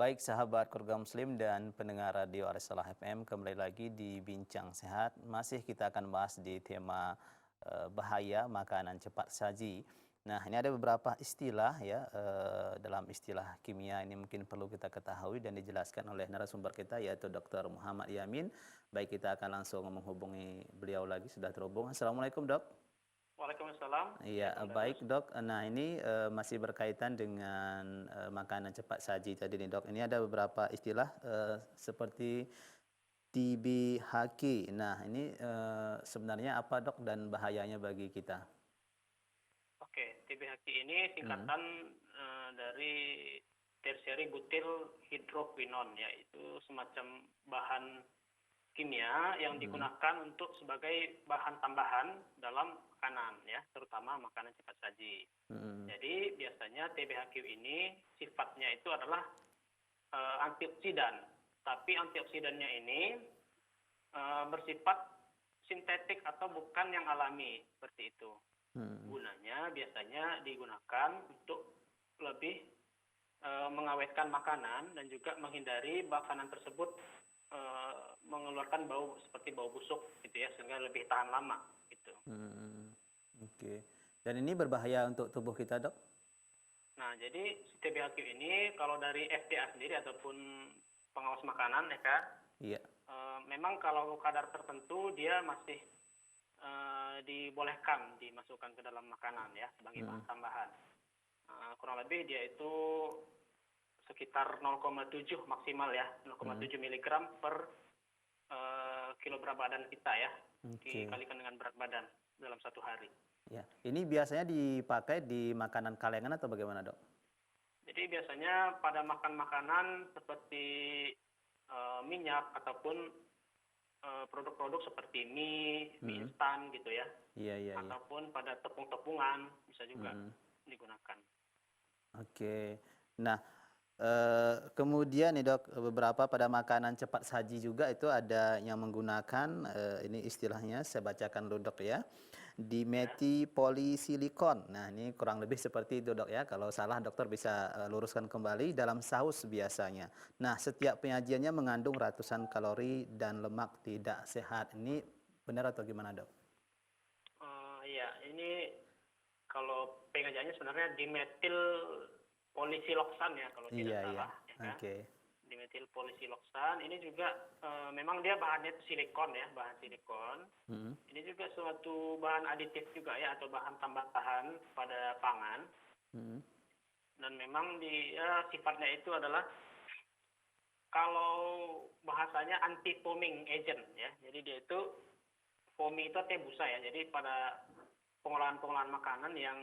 Baik sahabat keluarga muslim dan pendengar radio Arisalah FM, kembali lagi di Bincang Sehat. Masih kita akan bahas di tema bahaya makanan cepat saji. Nah, ini ada beberapa istilah ya, dalam istilah kimia ini mungkin perlu kita ketahui dan dijelaskan oleh narasumber kita yaitu Dr. Muhammad Yamin. Baik, kita akan langsung menghubungi beliau lagi, sudah terhubung. Assalamualaikum, Dok. Waalaikumsalam. Iya, Ya, Bang baik Darus. Dok. Nah ini masih berkaitan dengan makanan cepat saji tadi nih Dok. Ini ada beberapa istilah seperti TBHQ. Nah ini sebenarnya apa Dok dan bahayanya bagi kita? Oke, TBHQ ini Hmm. singkatan dari tertiary butyl hydroquinone, yaitu semacam bahan kimia yang Hmm. digunakan untuk sebagai bahan tambahan dalam makanan, ya, terutama makanan cepat saji. Hmm. Jadi biasanya TBHQ ini sifatnya itu adalah antioksidan, tapi antioksidannya ini bersifat sintetik atau bukan yang alami seperti itu. Hmm. Gunanya biasanya digunakan untuk lebih mengawetkan makanan dan juga menghindari makanan tersebut mengeluarkan bau seperti bau busuk gitu ya, sehingga lebih tahan lama gitu. Hmm. Oke. Dan ini berbahaya untuk tubuh kita Dok? Nah, jadi TBHQ ini kalau dari FDA sendiri ataupun pengawas makanan ya kan, Iya. memang kalau kadar tertentu dia masih dibolehkan dimasukkan ke dalam makanan ya sebagai Hmm. bahan tambahan. Kurang lebih dia itu sekitar 0,7 maksimal ya, 0,7 miligram per kilogram badan kita ya, Oke. dikalikan dengan berat badan dalam satu hari. Ya. Ini biasanya dipakai di makanan kalengan atau bagaimana Dok? Jadi biasanya pada makan makanan seperti minyak ataupun produk-produk seperti mie Hmm. instan gitu ya, Iya, iya, iya. ataupun pada tepung-tepungan bisa juga Hmm. digunakan. Oke. Nah, kemudian nih Dok, beberapa pada makanan cepat saji juga itu ada yang menggunakan, ini istilahnya saya bacakan dulu Dok ya, Ya. dimethipolysilicon. Nah, ini kurang lebih seperti itu Dok ya, kalau salah dokter bisa luruskan kembali, dalam saus biasanya. Nah, setiap penyajiannya mengandung ratusan kalori dan lemak tidak sehat. Ini benar atau gimana Dok? Iya, ini kalau pengajaannya sebenarnya dimetil polisiloksan ya kalau tidak Iya, iya. salah ya kan. Oke. Dimetil polisiloksan ini juga memang dia bahannya itu silikon ya, bahan silikon. Hmm. Ini juga suatu bahan aditif juga ya atau bahan tambahan pada pangan, Hmm. dan memang dia sifatnya itu adalah kalau bahasanya anti foaming agent ya. Jadi dia itu foamy itu artinya busa ya. Jadi pada pengolahan-pengolahan makanan yang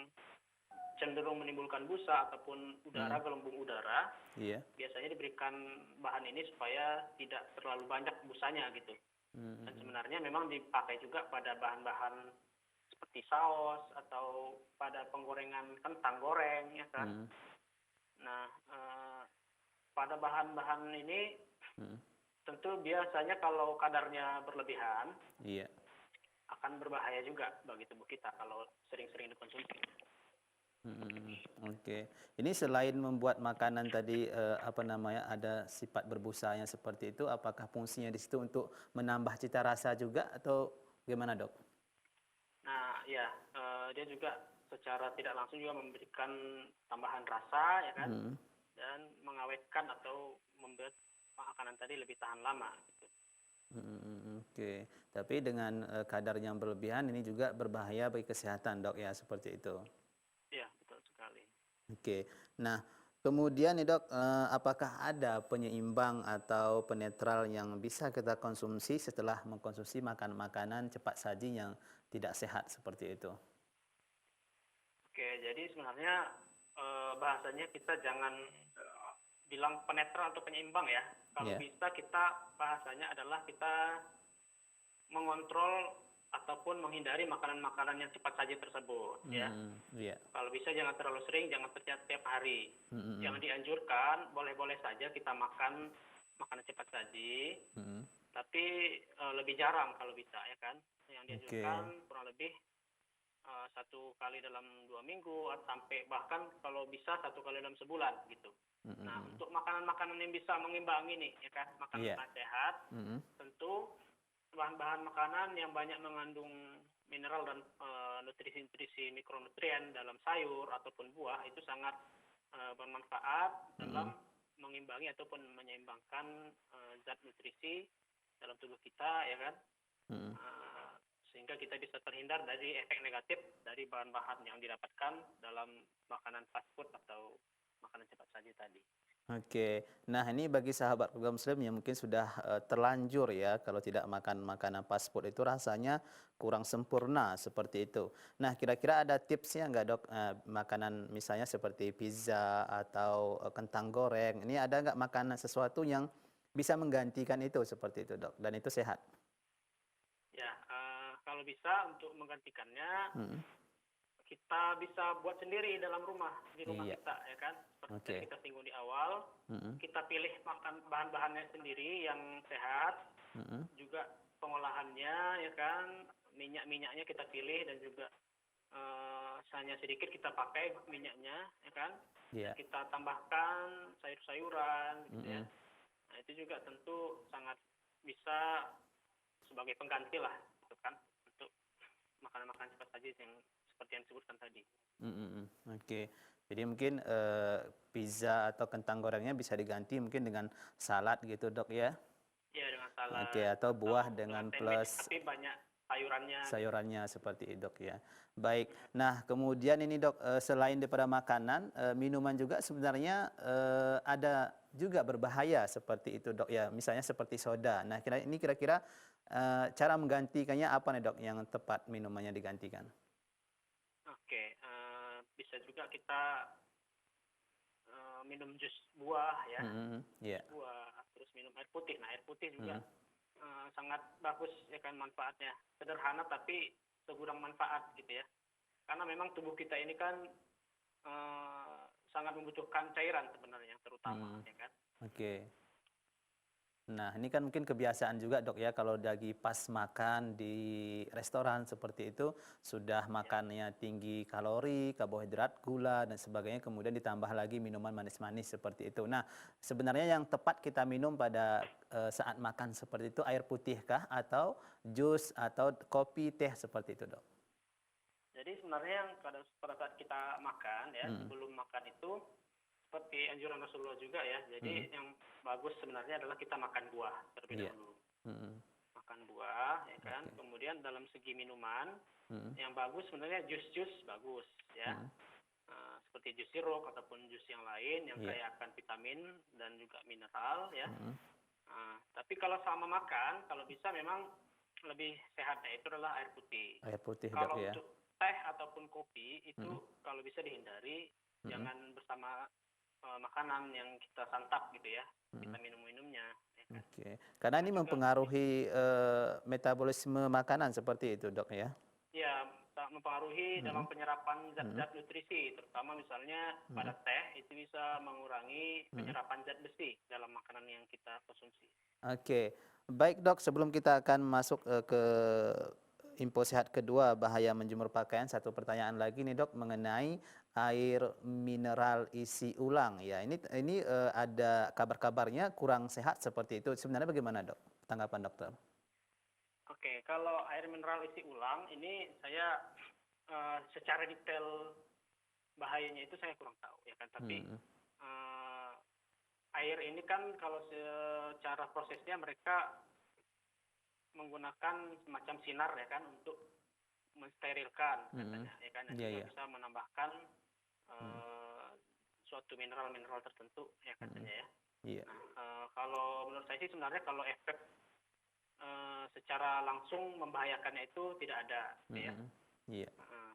cenderung menimbulkan busa ataupun Hmm. udara, gelembung udara, Iya. biasanya diberikan bahan ini supaya tidak terlalu banyak busanya gitu. Dan Hmm. sebenarnya memang dipakai juga pada bahan-bahan seperti saus atau pada penggorengan kentang goreng ya kan. Hmm. Nah, pada bahan-bahan ini Hmm. tentu biasanya kalau kadarnya berlebihan Iya. akan berbahaya juga bagi tubuh kita kalau sering-sering dikonsumsi. Hmm. Oke. Ini selain membuat makanan tadi, apa namanya, ada sifat berbusanya seperti itu, apakah fungsinya di situ untuk menambah cita rasa juga atau gimana, Dok? Nah, ya, dia juga secara tidak langsung juga memberikan tambahan rasa ya kan, Hmm. dan mengawetkan atau membuat makanan tadi lebih tahan lama gitu. Oke. Tapi dengan kadar yang berlebihan ini juga berbahaya bagi kesehatan, Dok ya, seperti itu. Iya, betul sekali. Oke. Nah, kemudian nih Dok, apakah ada penyeimbang atau penetral yang bisa kita konsumsi setelah mengkonsumsi makanan cepat saji yang tidak sehat seperti itu? Oke, jadi sebenarnya bahasanya kita jangan bilang penetral atau penyeimbang ya. Kalau Ya. bisa kita bahasanya adalah kita mengontrol ataupun menghindari makanan-makanan yang cepat saji tersebut ya. Iya. Kalau bisa jangan terlalu sering, jangan setiap hari. Mm-mm. Jangan dianjurkan, boleh-boleh saja kita makan makanan cepat saji, Mm-mm. tapi lebih jarang kalau bisa ya kan. Yang Oke. dianjurkan kurang lebih 1 kali dalam 2 minggu, sampai bahkan kalau bisa 1 kali dalam sebulan gitu. Nah, Mm-mm. untuk makanan-makanan yang bisa mengimbangi nih, ya kan, Iya. makanan sehat, Mm-mm. tentu bahan-bahan makanan yang banyak mengandung mineral dan nutrisi-nutrisi mikronutrien dalam sayur ataupun buah itu sangat bermanfaat Mm-mm. dalam mengimbangi ataupun menyeimbangkan zat nutrisi dalam tubuh kita, ya kan. Mm-mm. Eh, Sehingga kita bisa terhindar dari efek negatif dari bahan-bahan yang didapatkan dalam makanan fast food atau makanan cepat saji tadi. Oke, nah ini bagi sahabat keluarga muslim yang mungkin sudah terlanjur ya kalau tidak makan makanan fast food itu rasanya kurang sempurna seperti itu. Nah kira-kira ada tipsnya nggak dok, makanan misalnya seperti pizza atau kentang goreng, ini ada nggak makanan sesuatu yang bisa menggantikan itu seperti itu dok, dan itu sehat? Ya, kalau bisa untuk menggantikannya Mm. kita bisa buat sendiri dalam rumah, di rumah Iya, kita, ya kan. Seperti tadi oke. kita singgung di awal, Mm-mm. kita pilih makan bahan-bahannya sendiri yang sehat, Mm-mm. juga pengolahannya, ya kan, minyak-minyaknya kita pilih dan juga hanya sedikit kita pakai minyaknya, ya kan. Dan Iya. kita tambahkan sayur-sayuran, gitu ya. Mm-mm. Nah, itu juga tentu sangat bisa sebagai pengganti lah, gitu kan, untuk makanan-makanan cepat saji yang seperti yang disebutkan tadi. Mm-mm. Oke, jadi mungkin pizza atau kentang gorengnya bisa diganti mungkin dengan salad gitu dok ya. Ya, dengan Oke, salad atau atau buah dengan dengan sandwich plus tapi banyak sayurannya gitu. sayurannya seperti itu dok ya. Baik, nah kemudian ini dok, selain daripada makanan, minuman juga sebenarnya ada juga berbahaya seperti itu dok ya, misalnya seperti soda. Nah ini kira-kira cara menggantikannya apa nih dok yang tepat minumannya digantikan? Oke, bisa juga kita minum jus buah ya, Mm-mm. Iya. jus buah, terus minum air putih. Nah, air putih juga Mm. sangat bagus ya kan manfaatnya. Sederhana tapi segudang manfaat gitu ya. Karena memang tubuh kita ini kan sangat membutuhkan cairan sebenarnya terutama Mm. ya kan. Oke. Nah, ini kan mungkin kebiasaan juga dok ya, kalau lagi pas makan di restoran seperti itu, sudah Ya. makannya tinggi kalori, karbohidrat, gula, dan sebagainya, kemudian ditambah lagi minuman manis-manis seperti itu. Nah, sebenarnya yang tepat kita minum pada saat makan seperti itu, air putih kah, atau jus, atau kopi, teh, seperti itu dok? Jadi sebenarnya yang pada saat kita makan ya, Hmm. sebelum makan itu seperti anjuran Rasulullah juga ya. Hmm. Jadi yang bagus sebenarnya adalah kita makan buah terlebih Iya. dahulu. Hmm. Makan buah ya kan. Oke. Kemudian dalam segi minuman Hmm. yang bagus sebenarnya jus-jus bagus ya. Hmm. Seperti jus sirup ataupun jus yang lain yang Iya. kaya akan vitamin dan juga mineral ya. Hmm. Tapi kalau sama makan, kalau bisa memang lebih sehatnya itu adalah air putih. Air putih dok Kalau ya. untuk teh ataupun kopi itu Hmm. kalau bisa dihindari, Hmm. jangan bersama makanan yang kita santap gitu ya. Hmm. Kita minum-minumnya. Ya kan? Oke, karena Nah, ini juga mempengaruhi metabolisme makanan seperti itu dok ya. ya mempengaruhi Mm-mm. dalam penyerapan Mm-mm. zat-zat nutrisi, terutama misalnya pada Mm-mm. teh itu bisa mengurangi Mm-mm. penyerapan zat besi dalam makanan yang kita konsumsi. Oke, baik dok. Sebelum kita akan masuk ke info sehat kedua, bahaya menjemur pakaian, satu pertanyaan lagi nih dok mengenai air mineral isi ulang. Ya, ini ada kabar-kabarnya kurang sehat seperti itu. Sebenarnya bagaimana dok? Tanggapan dokter? Oke, kalau air mineral isi ulang ini saya secara detail bahayanya itu saya kurang tahu ya kan. Tapi Mm-mm. air ini kan kalau secara prosesnya mereka menggunakan semacam sinar ya kan untuk mensterilkan Mm-mm. katanya ya kan. Dan Iya, juga iya. bisa menambahkan Mm. suatu mineral-mineral tertentu ya Mm-mm. katanya ya. Iya. Nah, kalau menurut saya sih sebenarnya kalau efek secara langsung membahayakannya itu tidak ada gitu ya. Mm-mm. Iya. Heeh.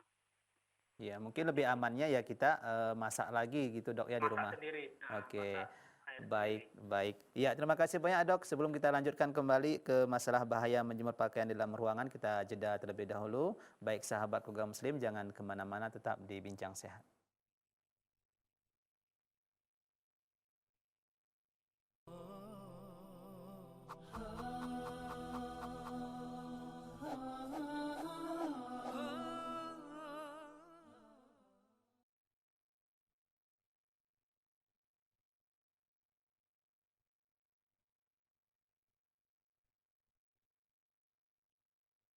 Ya, mungkin lebih amannya ya kita masak lagi gitu dok ya di Masak rumah. sendiri. Nah, Oke, masak air sendiri. baik, baik. Ya, terima kasih banyak dok. Sebelum kita lanjutkan kembali ke masalah bahaya menjemur pakaian di dalam ruangan, kita jeda terlebih dahulu. Baik sahabat keluarga muslim, jangan kemana-mana, tetap di Bincang Sehat.